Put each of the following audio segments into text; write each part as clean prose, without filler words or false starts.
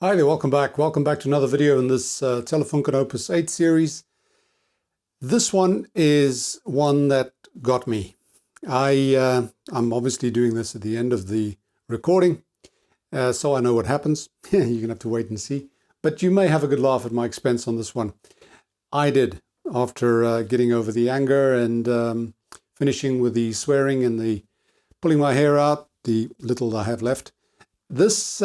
Hi there, welcome back. Welcome back to another video in this Telefunken Opus 8 series. This one is one that got me. I'm obviously doing this at the end of the recording, so I know what happens. You're going to have to wait and see. But you may have a good laugh at my expense on this one. I did, after getting over the anger and finishing with the swearing and the pulling my hair out, the little I have left. This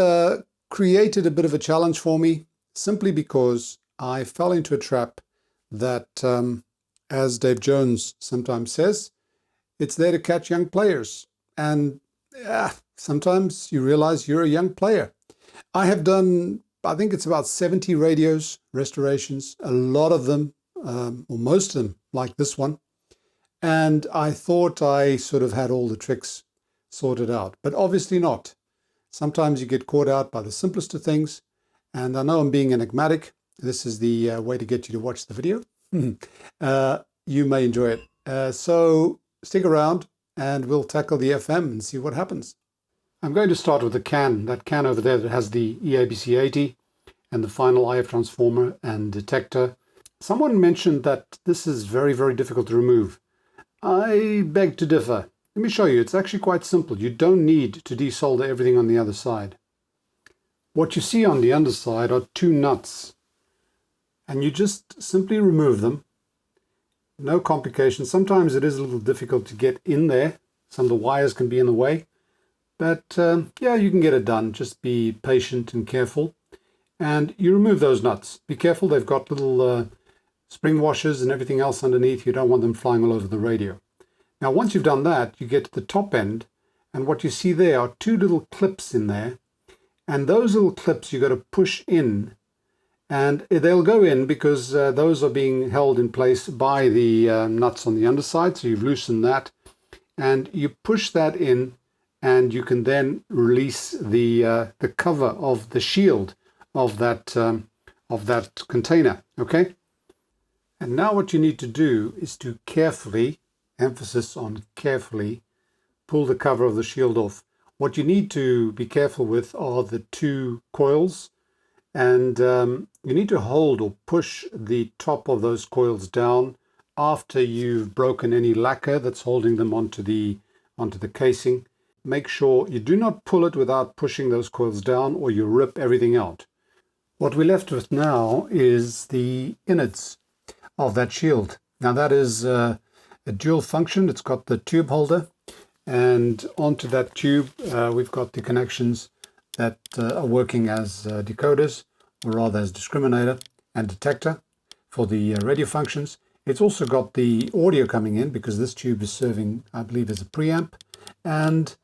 created a bit of a challenge for me, simply because I fell into a trap that, as Dave Jones sometimes says, it's there to catch young players. And sometimes you realize you're a young player. I have done, I think it's about 70 radios, restorations, a lot of them, or most of them, like this one. And I thought I sort of had all the tricks sorted out, but obviously not. Sometimes you get caught out by the simplest of things, and I know I'm being enigmatic. This is the way to get you to watch the video. You may enjoy it. So stick around and we'll tackle the FM and see what happens. I'm going to start with the can, that can over there that has the EABC80 and the final IF transformer and detector. Someone mentioned that this is very, very difficult to remove. I beg to differ. Let me show you. It's actually quite simple. You don't need to desolder everything on the other side. What you see on the underside are two nuts, and you just simply remove them. No complications. Sometimes it is a little difficult to get in there. Some of the wires can be in the way, but yeah, you can get it done. Just be patient and careful, and you remove those nuts. Be careful. They've got little spring washers and everything else underneath. You don't want them flying all over the radio. Now, once you've done that, you get to the top end, and what you see there are two little clips in there, and those little clips you've got to push in, and they'll go in because those are being held in place by the nuts on the underside, so you've loosened that, and you push that in, and you can then release the cover of the shield of that container, okay? And now what you need to do is to carefully, emphasis on carefully, pull the cover of the shield off. What you need to be careful with are the two coils, and you need to hold or push the top of those coils down after you've broken any lacquer that's holding them onto the casing. Make sure you do not pull it without pushing those coils down, or you rip everything out. What we're left with now is the innards of that shield. Now that is a dual function. It's got the tube holder, and onto that tube we've got the connections that are working as decoders, or rather as discriminator and detector for the radio functions. It's also got the audio coming in, because this tube is serving, I believe, as a preamp. And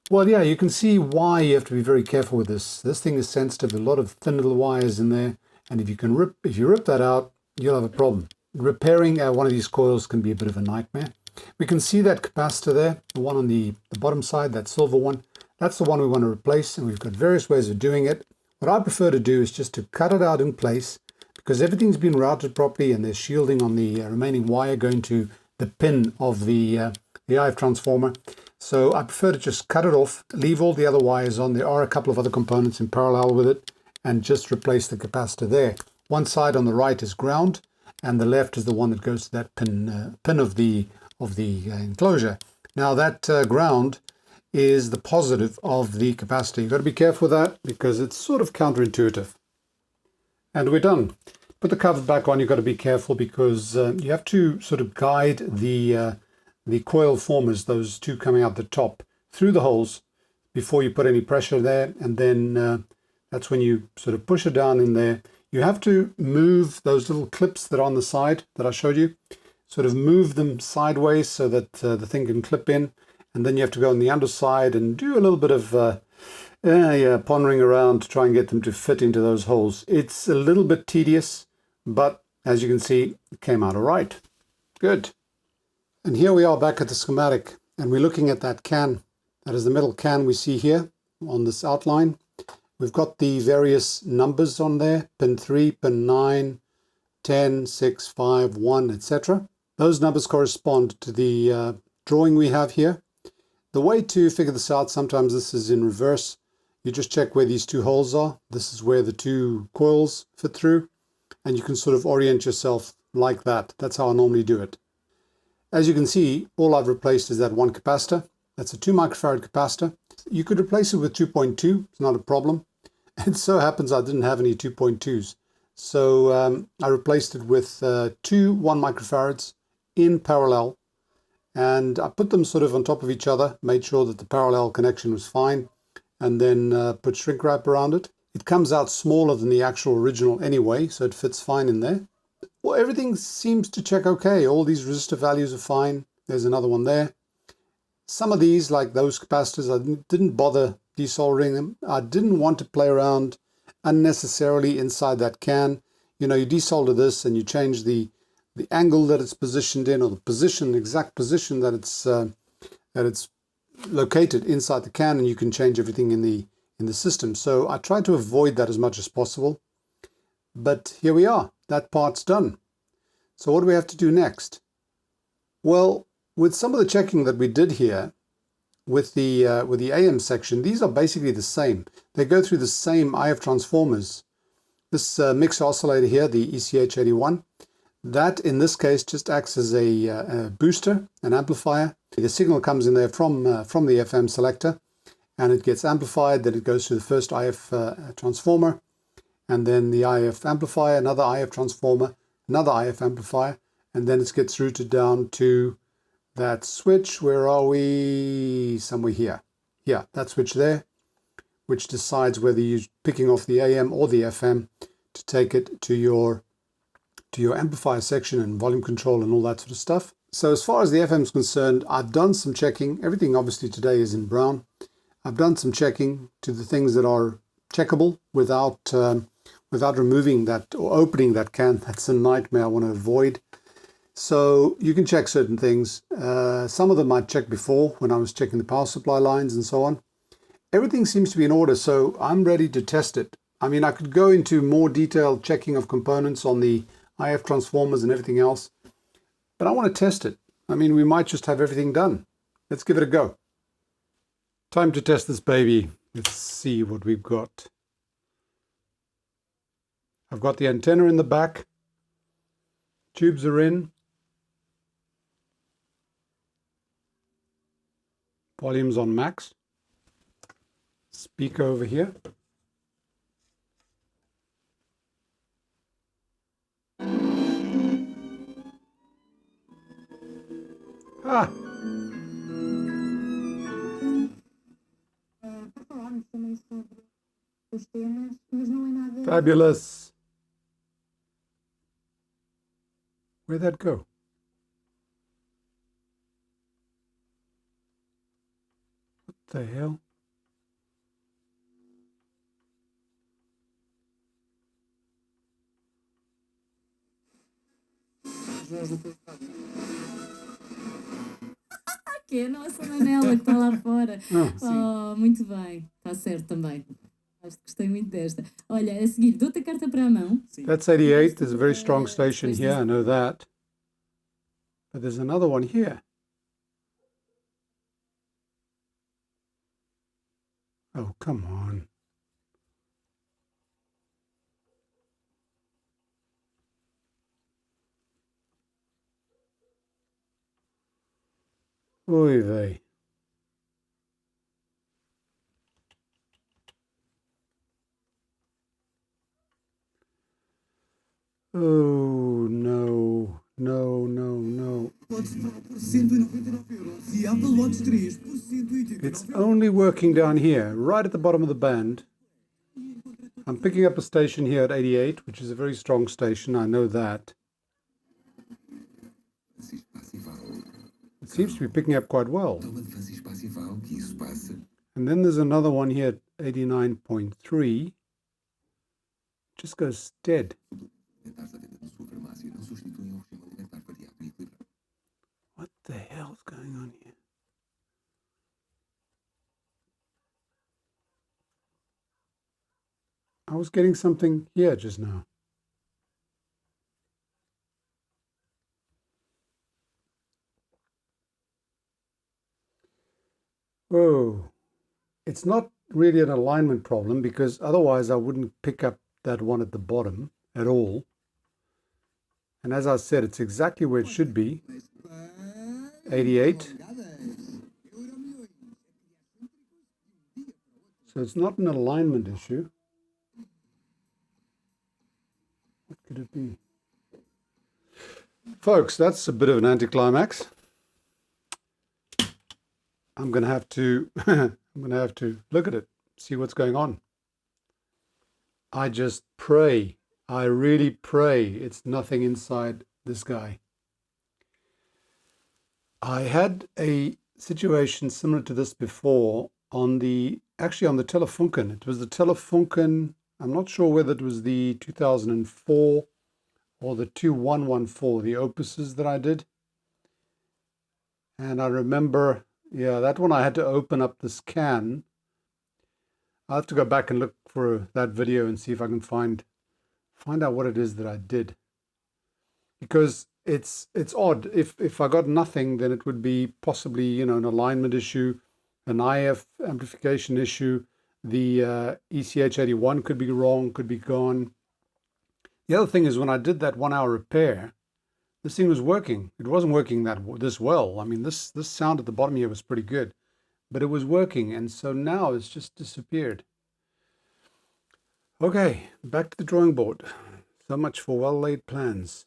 well, yeah, you can see why you have to be very careful with this. This thing is sensitive, a lot of thin little wires in there, and if you rip that out, you'll have a problem. Repairing one of these coils can be a bit of a nightmare. We can see that capacitor there, the one on the bottom side, that silver one. That's the one we want to replace, and we've got various ways of doing it. What I prefer to do is just to cut it out in place, because everything's been routed properly and there's shielding on the remaining wire going to the pin of the IF transformer. So I prefer to just cut it off, leave all the other wires on. There are a couple of other components in parallel with it, and just replace the capacitor there. One side on the right is ground, and the left is the one that goes to that pin of the enclosure. Now that ground is the positive of the capacitor. You've got to be careful with that, because it's sort of counterintuitive. And we're done. Put the cover back on. You've got to be careful, because you have to sort of guide the coil formers, those two coming out the top, through the holes before you put any pressure there, and then that's when you sort of push it down in there. You have to move those little clips that are on the side that I showed you, sort of move them sideways so that the thing can clip in, and then you have to go on the underside and do a little bit of pondering around to try and get them to fit into those holes. It's a little bit tedious, but as you can see, it came out all right. Good. And here we are back at the schematic, and we're looking at that can. That is the metal can we see here on this outline. We've got the various numbers on there, pin 3, pin 9, 10, 6, 5, 1, etc. Those numbers correspond to the drawing we have here. The way to figure this out, sometimes this is in reverse. You just check where these two holes are. This is where the two coils fit through, and you can sort of orient yourself like that. That's how I normally do it. As you can see, all I've replaced is that one capacitor. That's a 2 microfarad capacitor. You could replace it with 2.2, it's not a problem. It so happens I didn't have any 2.2s. So I replaced it with two 1 microfarads in parallel. And I put them sort of on top of each other, made sure that the parallel connection was fine, and then put shrink wrap around it. It comes out smaller than the actual original anyway, so it fits fine in there. Well, everything seems to check okay. All these resistor values are fine. There's another one there. Some of these, like those capacitors, I didn't bother desoldering them. I didn't want to play around unnecessarily inside that can. You know, you desolder this and you change the angle that it's positioned in, or the exact position that it's located inside the can, and you can change everything in the system. So I tried to avoid that as much as possible. But here we are. That part's done. So what do we have to do next? Well, with some of the checking that we did here with the AM section, these are basically the same. They go through the same IF transformers. This mixer oscillator here, the ECH81, that in this case just acts as a booster, an amplifier. The signal comes in there from the FM selector, and it gets amplified. Then it goes to the first IF transformer, and then the IF amplifier, another IF transformer, another IF amplifier, and then it gets routed down to that switch. Where are we? Somewhere here. Yeah, that switch there, which decides whether you're picking off the AM or the FM to take it to your amplifier section and volume control and all that sort of stuff. So as far as the FM is concerned, I've done some checking. Everything obviously today is in brown. I've done some checking to the things that are checkable without removing that or opening that can. That's a nightmare I want to avoid. So you can check certain things. Some of them I checked before when I was checking the power supply lines and so on. Everything seems to be in order, so I'm ready to test it. I mean, I could go into more detailed checking of components on the IF transformers and everything else, but I want to test it. I mean, we might just have everything done. Let's give it a go. Time to test this baby. Let's see what we've got. I've got the antenna in the back. Tubes are in. Volume's on max. Speaker over here. Ah! Fabulous! Where'd that go? What the hell? Que é a nossa Manela que está lá fora. Oh, muito bem. Está certo também. Acho que gostei muito desta. Olha, a seguir, dou-te a carta para a mão. That's 88. There's a very strong station here. I know that. But there's another one here. Oh, come on. Oy vey. Oh, no. No, no, no. It's only working down here, right at the bottom of the band. I'm picking up a station here at 88, which is a very strong station. I know that. It seems to be picking up quite well. And then there's another one here at 89.3. Just goes dead. What the hell's going on here? I was getting something here just now. Whoa. It's not really an alignment problem, because otherwise I wouldn't pick up that one at the bottom at all. And as I said, it's exactly where it should be, 88. So it's not an alignment issue. What could it be? Folks, that's a bit of an anticlimax. I'm going to have to look at it, see what's going on. I just pray, I really pray it's nothing inside this guy. I had a situation similar to this before on the Telefunken. It was the Telefunken, I'm not sure whether it was the 2004 or the 2114, the opuses that I did. And I remember, yeah, that one I had to open up this can. I'll have to go back and look for that video and see if I can find out what it is that I did. Because it's odd. If I got nothing, then it would be possibly, an alignment issue, an IF amplification issue. The ECH81 could be wrong, could be gone. The other thing is, when I did that 1 hour repair, this thing was working. It wasn't working this well. I mean, this sound at the bottom here was pretty good, but it was working, and so now it's just disappeared. Okay, back to the drawing board. So much for well-laid plans.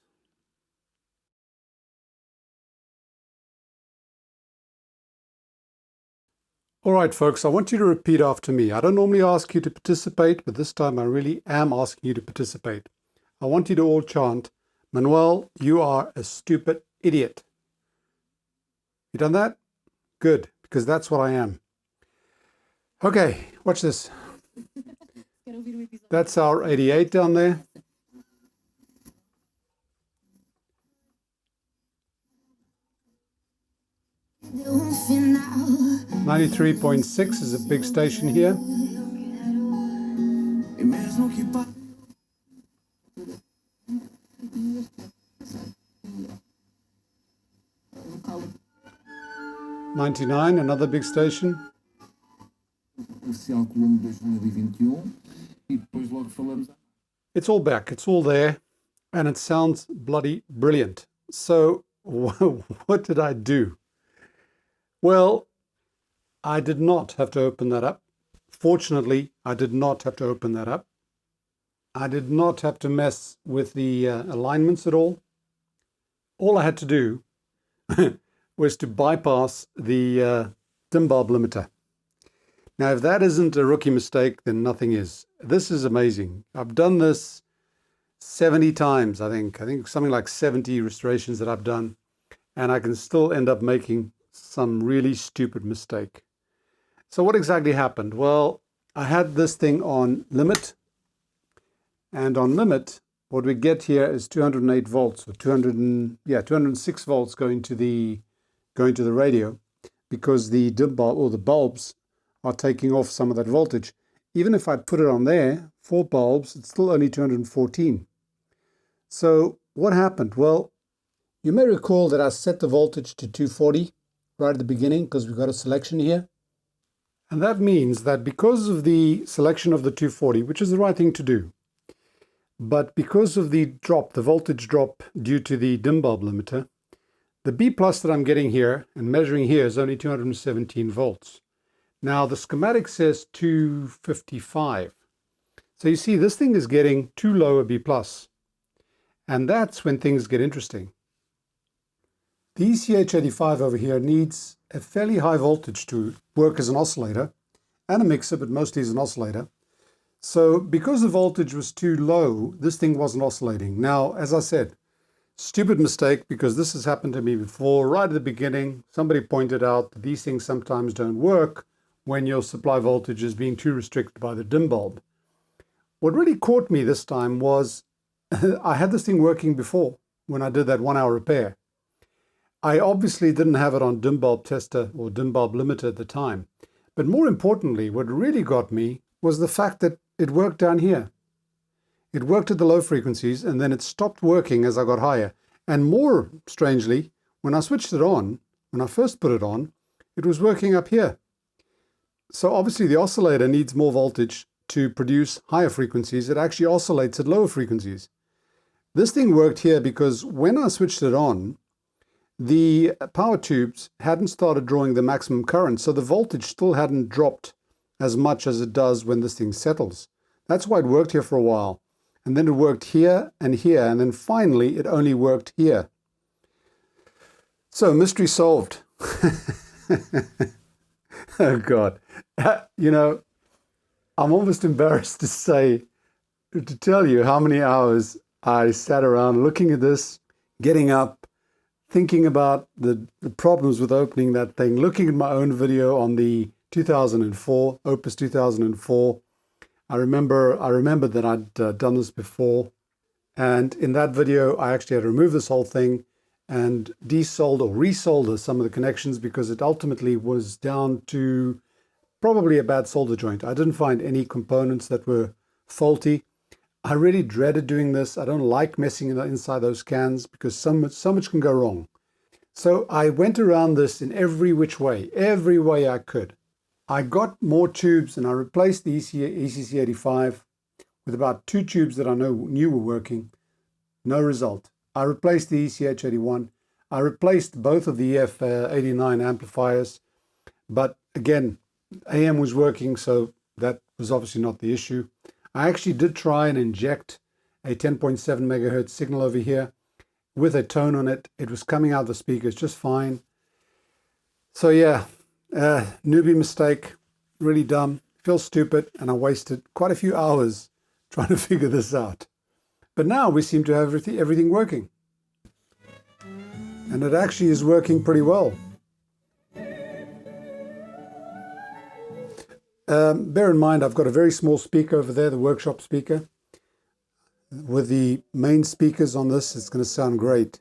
All right, folks, I want you to repeat after me. I don't normally ask you to participate, but this time I really am asking you to participate. I want you to all chant, Manuel, you are a stupid idiot. You done that? Good, because that's what I am. Okay, watch this. That's our 88 down there. .6 is a big station here. .99, another big station. It's all back, it's all there, and it sounds bloody brilliant. So what did I do? Well, I did not have to open that up. Fortunately, I did not have to open that up. I did not have to mess with the alignments at all. All I had to do was to bypass the dim bulb limiter. Now, if that isn't a rookie mistake, then nothing is. This is amazing. I've done this 70 times, I think something like 70 restorations that I've done, and I can still end up making some really stupid mistake. So what exactly happened? Well, I had this thing on limit, and on limit, what we get here is 208 volts, or 206 volts going to the radio, because the dim bulb, or the bulbs, are taking off some of that voltage. Even if I put it on there, 4 bulbs, it's still only 214. So what happened? Well, you may recall that I set the voltage to 240 right at the beginning, because we've got a selection here. And that means that because of the selection of the 240, which is the right thing to do, but because of the voltage drop due to the dim bulb limiter, the B plus that I'm getting here and measuring here is only 217 volts. Now the schematic says 255. So you see, this thing is getting too low a B plus. And that's when things get interesting. The ECH85 over here needs a fairly high voltage to work as an oscillator and a mixer, but mostly as an oscillator. So because the voltage was too low, this thing wasn't oscillating. Now, as I said, stupid mistake, because this has happened to me before. Right at the beginning, somebody pointed out that these things sometimes don't work when your supply voltage is being too restricted by the dim bulb. What really caught me this time was I had this thing working before when I did that 1 hour repair. I obviously didn't have it on dim bulb tester or dim bulb limiter at the time. But more importantly, what really got me was the fact that it worked down here. It worked at the low frequencies, and then it stopped working as I got higher. And more strangely, when I switched it on, when I first put it on, it was working up here. So obviously the oscillator needs more voltage to produce higher frequencies. It actually oscillates at lower frequencies. This thing worked here because when I switched it on, the power tubes hadn't started drawing the maximum current, so the voltage still hadn't dropped as much as it does when this thing settles. That's why it worked here for a while. And then it worked here, and then finally it only worked here. So, mystery solved. Oh God. You know, I'm almost embarrassed to tell you how many hours I sat around looking at this, getting up, thinking about the problems with opening that thing, looking at my own video on the 2004, Opus 2004. I remember that I'd done this before. And in that video, I actually had to remove this whole thing and desolder or resolder some of the connections because it ultimately was down to probably a bad solder joint. I didn't find any components that were faulty. I really dreaded doing this. I don't like messing inside those cans because so much can go wrong. So I went around this in every which way, every way I could. I got more tubes and I replaced the ECC85 with about 2 tubes that I knew were working. No result. I replaced the ECH81. I replaced both of the EF89 amplifiers. But again, AM was working, so that was obviously not the issue. I actually did try and inject a 10.7 megahertz signal over here with a tone on it. It was coming out of the speakers just fine. So yeah, newbie mistake, really dumb, feel stupid, and I wasted quite a few hours trying to figure this out. But now we seem to have everything working. And it actually is working pretty well. Bear in mind, I've got a very small speaker over there, the workshop speaker. With the main speakers on this, it's going to sound great.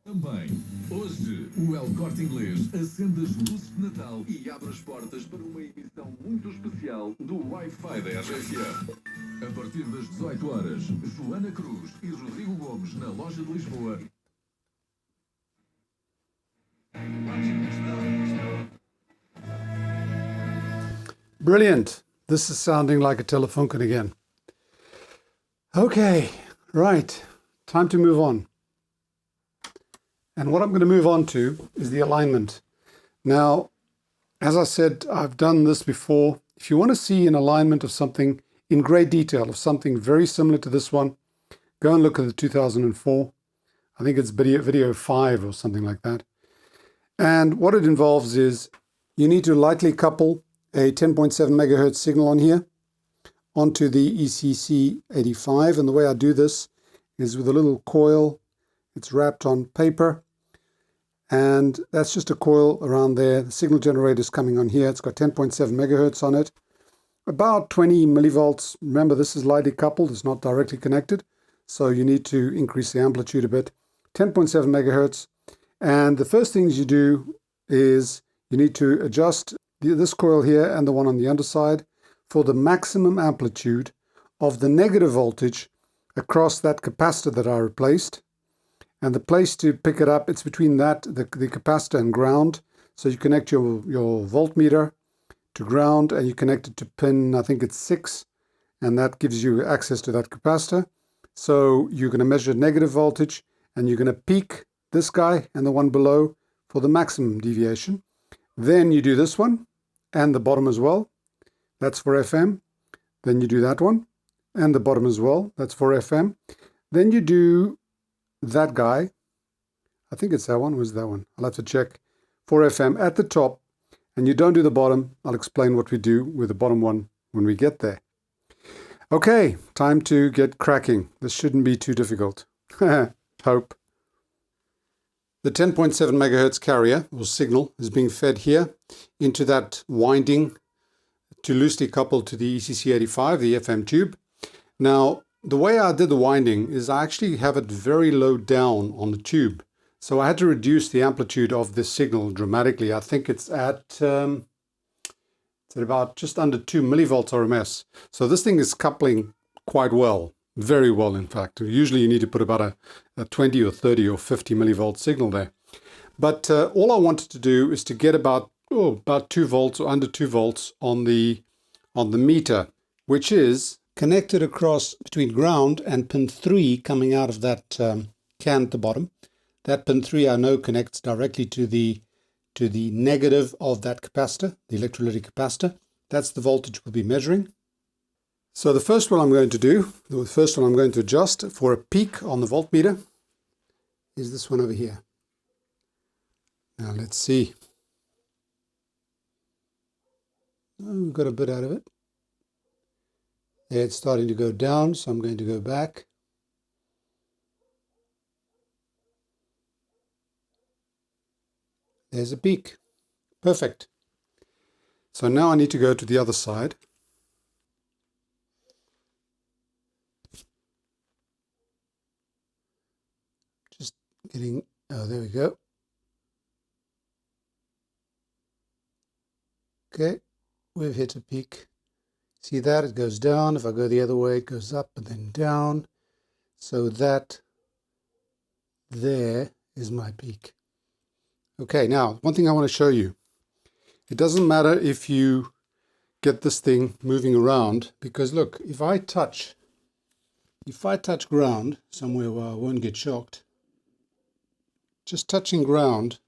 Também. Hoje, o El Corte Inglês acende as luzes de Natal e abre as portas para uma emissão muito especial do Wi-Fi da RFM. A partir das 18 horas, Joana Cruz e Rodrigo Gomes na loja de Lisboa. Brilliant. This is sounding like a Telefunken again. Okay, right. Time to move on. And what I'm going to move on to is the alignment. Now, as I said, I've done this before. If you want to see an alignment of something in great detail, of something very similar to this one, go and look at the 2004. I think it's video 5 or something like that. And what it involves is you need to lightly couple a 10.7 megahertz signal on here onto the ECC85. And the way I do this is with a little coil. It's wrapped on paper. And that's just a coil around there. The signal generator is coming on here. It's got 10.7 megahertz on it. About 20 millivolts. Remember, this is lightly coupled. It's not directly connected. So you need to increase the amplitude a bit. 10.7 megahertz. And the first things you do is you need to adjust this coil here and the one on the underside for the maximum amplitude of the negative voltage across that capacitor that I replaced. And the place to pick it up, it's between that, the capacitor and ground. So you connect your voltmeter to ground and you connect it to pin, I think it's 6, and that gives you access to that capacitor. So you're going to measure negative voltage and you're going to peak this guy and the one below for the maximum deviation. Then you do this one and the bottom as well. That's for FM. Then you do that one and the bottom as well. That's for FM. Then you do that guy. I think it's that one. Where's that one? I'll have to check. For FM at the top. And you don't do the bottom. I'll explain what we do with the bottom one when we get there. Okay, time to get cracking. This shouldn't be too difficult. Hope. The 10.7 megahertz carrier or signal is being fed here into that winding to loosely couple to the ECC85, the FM tube. Now, the way I did the winding is I actually have it very low down on the tube. So I had to reduce the amplitude of this signal dramatically. I think it's at about just under 2 millivolts RMS. So this thing is coupling quite well, very well in fact. Usually you need to put about a 20 or 30 or 50 millivolt signal there. But all I wanted to do is to get about about 2 volts or under 2 volts on the meter, which is connected across between ground and pin 3 coming out of that can at the bottom. That pin 3 I know connects directly to the negative of that capacitor, the electrolytic capacitor. That's the voltage we'll be measuring. So the first one I'm going to adjust for a peak on the voltmeter is this one over here. Now let's see. Oh, we've got a bit out of it. There, it's starting to go down, so I'm going to go back. There's a peak. Perfect. So now I need to go to the other side. Just getting, oh, there we go. Okay, we've hit a peak. See that? It goes down. If I go the other way, it goes up and then down. So that there is my peak. Okay, now, one thing I want to show you. It doesn't matter if you get this thing moving around, because look, if I touch ground somewhere where I won't get shocked, just touching ground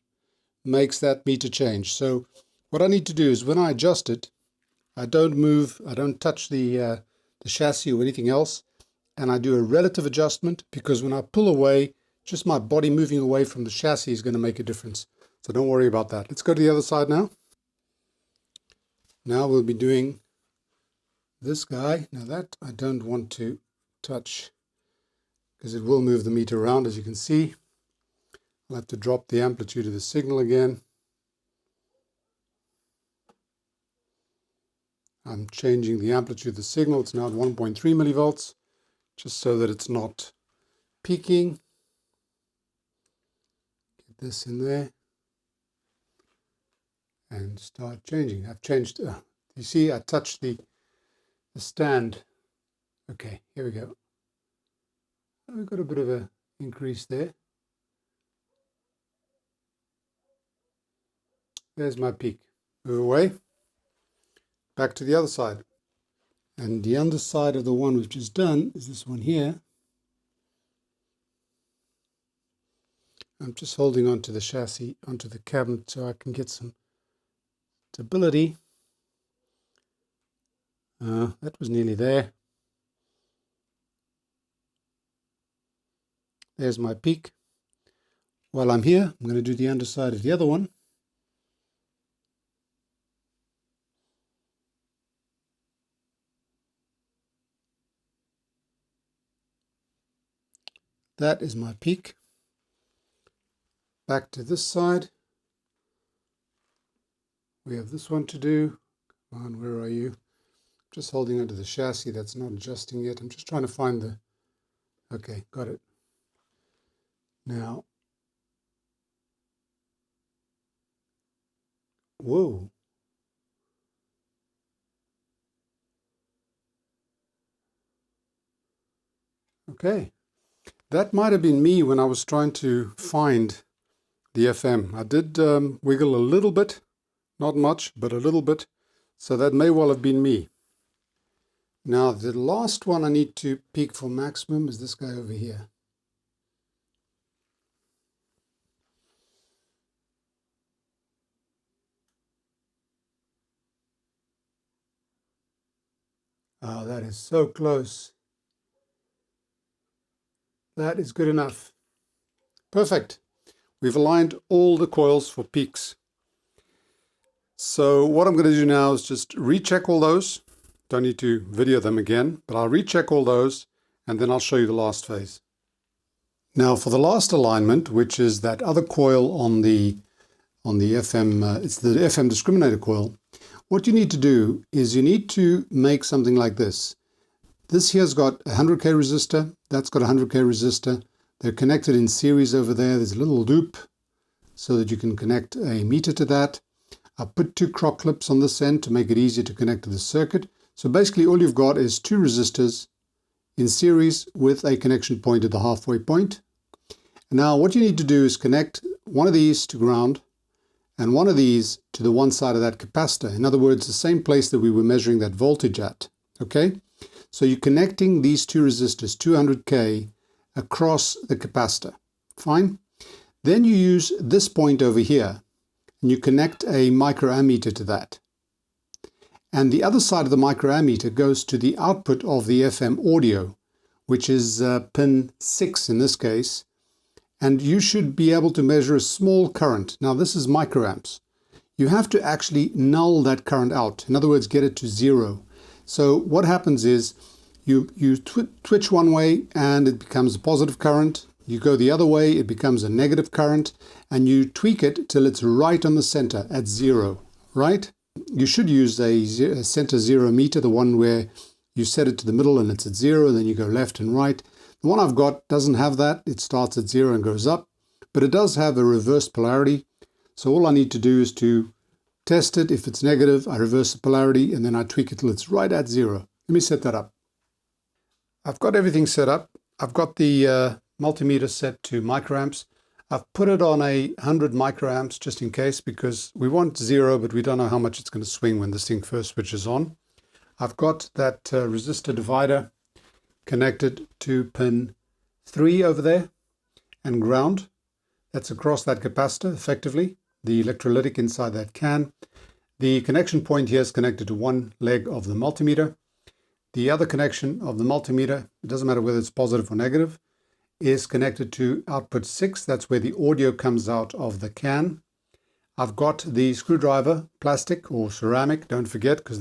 makes that meter change. So what I need to do is when I adjust it, I don't move, I don't touch the chassis or anything else, and I do a relative adjustment, because when I pull away, just my body moving away from the chassis is going to make a difference. So don't worry about that. Let's go to the other side now. Now we'll be doing this guy. Now that I don't want to touch, because it will move the meter around, as you can see. I'll have to drop the amplitude of the signal again. I'm changing the amplitude of the signal. It's now at 1.3 millivolts, just so that it's not peaking. Get this in there and start changing. I've changed, you see, I touched the stand. Okay, here we go. We've got a bit of an increase there. There's my peak. Move away. Back to the other side. And the underside of the one we've just done is this one here. I'm just holding onto the chassis, onto the cabinet, so I can get some stability. That was nearly there. There's my peak. While I'm here, I'm going to do the underside of the other one. That is my peak. Back to this side. We have this one to do. Come on, where are you? Just holding onto the chassis. That's not adjusting yet. I'm just trying to find the... Okay, got it. Now... Whoa. Okay. That might have been me when I was trying to find the FM. I did wiggle a little bit, not much, but a little bit. So that may well have been me. Now the last one I need to peak for maximum is this guy over here. Oh, that is so close. That is good enough. Perfect. We've aligned all the coils for peaks. So what I'm going to do now is just recheck all those. Don't need to video them again, but I'll recheck all those and then I'll show you the last phase. Now for the last alignment, which is that other coil on the FM, it's the FM discriminator coil. What you need to do is you need to make something like this. This here's got a 100k resistor, that's got a 100k resistor. They're connected in series over there. There's a little loop so that you can connect a meter to that. I put 2 croc clips on this end to make it easier to connect to the circuit. So basically all you've got is 2 resistors in series with a connection point at the halfway point. Now what you need to do is connect one of these to ground and one of these to the one side of that capacitor. In other words, the same place that we were measuring that voltage at. Okay? So you're connecting these two resistors, 200K, across the capacitor. Fine? Then you use this point over here, and you connect a microammeter to that. And the other side of the microammeter goes to the output of the FM audio, which is pin 6 in this case. And you should be able to measure a small current. Now this is microamps. You have to actually null that current out. In other words, get it to 0. So what happens is you twitch one way and it becomes a positive current. You go the other way, it becomes a negative current, and you tweak it till it's right on the center at 0, right? You should use a center 0 meter, the one where you set it to the middle and it's at 0, and then you go left and right. The one I've got doesn't have that. It starts at 0 and goes up, but it does have a reverse polarity. So all I need to do is to test it. If it's negative, I reverse the polarity, and then I tweak it till it's right at 0. Let me set that up. I've got everything set up. I've got the multimeter set to microamps. I've put it on 100 microamps just in case, because we want 0, but we don't know how much it's going to swing when this thing first switches on. I've got that resistor divider connected to pin 3 over there, and ground. That's across that capacitor, effectively, the electrolytic inside that can. The connection point here is connected to one leg of the multimeter. The other connection of the multimeter, it doesn't matter whether it's positive or negative, is connected to output 6. That's where the audio comes out of the can. I've got the screwdriver, plastic or ceramic, don't forget, because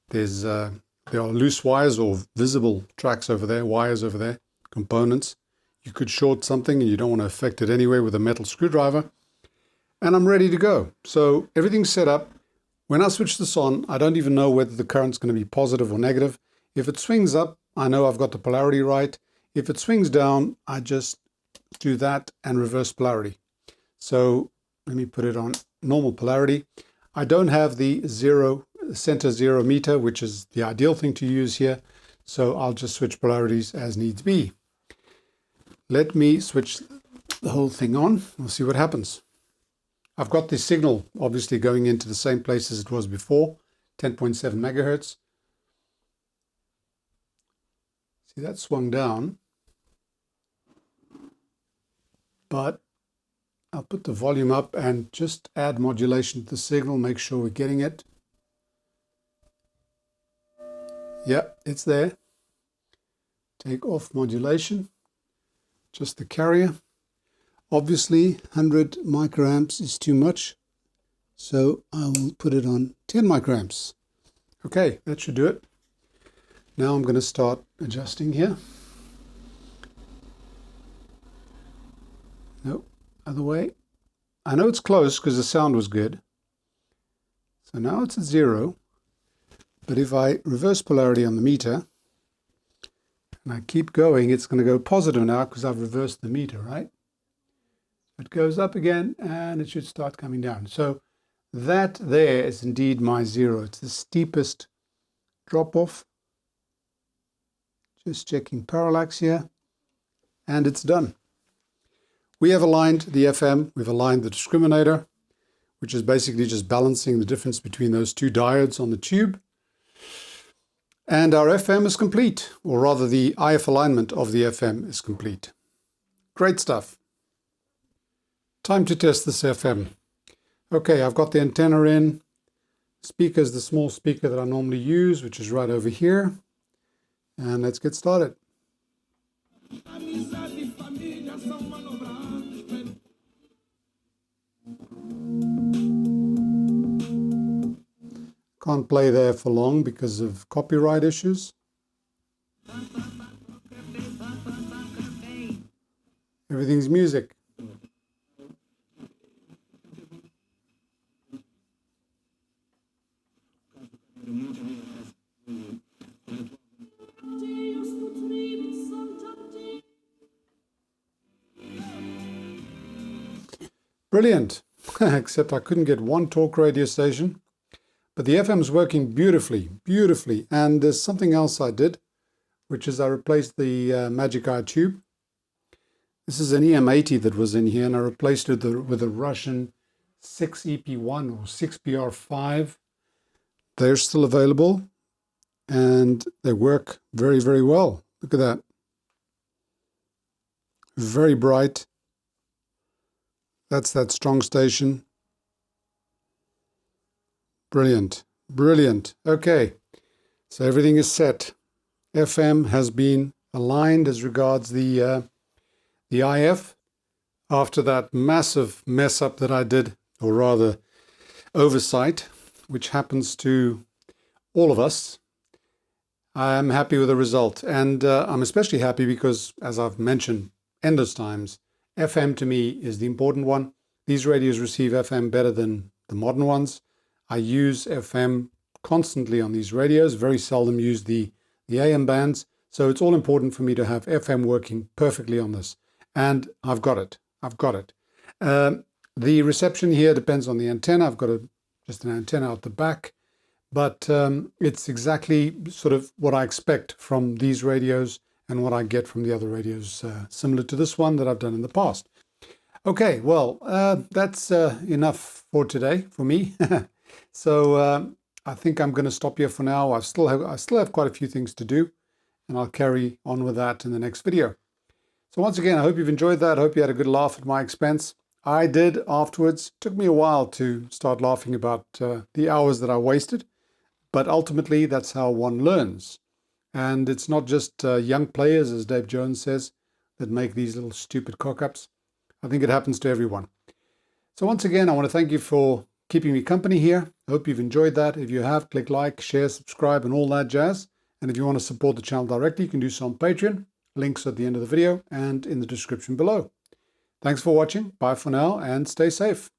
there are loose wires or visible tracks over there, wires over there, components. You could short something and you don't want to affect it anyway with a metal screwdriver. And I'm ready to go. So everything's set up. When I switch this on, I don't even know whether the current's going to be positive or negative. If it swings up, I know I've got the polarity right. If it swings down, I just do that and reverse polarity. So let me put it on normal polarity. I don't have the center 0 meter, which is the ideal thing to use here. So I'll just switch polarities as needs be. Let me switch the whole thing on. We'll see what happens. I've got the signal obviously going into the same place as it was before, 10.7 megahertz. See, that swung down. But I'll put the volume up and just add modulation to the signal, make sure we're getting it. Yep, it's there. Take off modulation, just the carrier. Obviously, 100 microamps is too much, so I will put it on 10 microamps. Okay, that should do it. Now I'm going to start adjusting here. No, other way. I know it's close because the sound was good. So now it's at 0. But if I reverse polarity on the meter, and I keep going, it's going to go positive now because I've reversed the meter, right? It goes up again, and it should start coming down. So that there is indeed my 0. It's the steepest drop-off. Just checking parallax here, and it's done. We have aligned the FM, we've aligned the discriminator, which is basically just balancing the difference between those two diodes on the tube. And our FM is complete, or rather the IF alignment of the FM is complete. Great stuff. Time to test this FM. Okay, I've got the antenna in. Speaker is the small speaker that I normally use, which is right over here. And let's get started. Can't play there for long because of copyright issues. Everything's music. Brilliant, except I couldn't get one talk radio station. But the FM is working beautifully, beautifully. And there's something else I did, which is I replaced the Magic Eye tube. This is an EM80 that was in here, and I replaced it with a Russian 6EP1 or 6PR5. They're still available and they work very, very well. Look at that. Very bright. That's that strong station. Brilliant. Brilliant. Okay. So everything is set. FM has been aligned as regards the IF after that massive mess up that I did, or rather oversight, which happens to all of us. I'm happy with the result, and I'm especially happy because, as I've mentioned endless times, FM to me is the important one. These radios receive FM better than the modern ones. I use FM constantly on these radios, very seldom use the AM bands. So it's all important for me to have FM working perfectly on this. And I've got it. I've got it. The reception here depends on the antenna. I've got just an antenna out the back. But it's exactly sort of what I expect from these radios and what I get from the other radios, similar to this one that I've done in the past. Okay, well, that's enough for today for me. So I think I'm going to stop here for now. I still have quite a few things to do, and I'll carry on with that in the next video. So once again, I hope you've enjoyed that. I hope you had a good laugh at my expense. I did afterwards. It took me a while to start laughing about the hours that I wasted, but ultimately that's how one learns. And it's not just young players, as Dave Jones says, that make these little stupid cock-ups. I think it happens to everyone. So once again, I want to thank you for keeping me company here. I hope you've enjoyed that. If you have, click like, share, subscribe, and all that jazz. And if you want to support the channel directly, you can do so on Patreon. Links at the end of the video and in the description below. Thanks for watching. Bye for now and stay safe.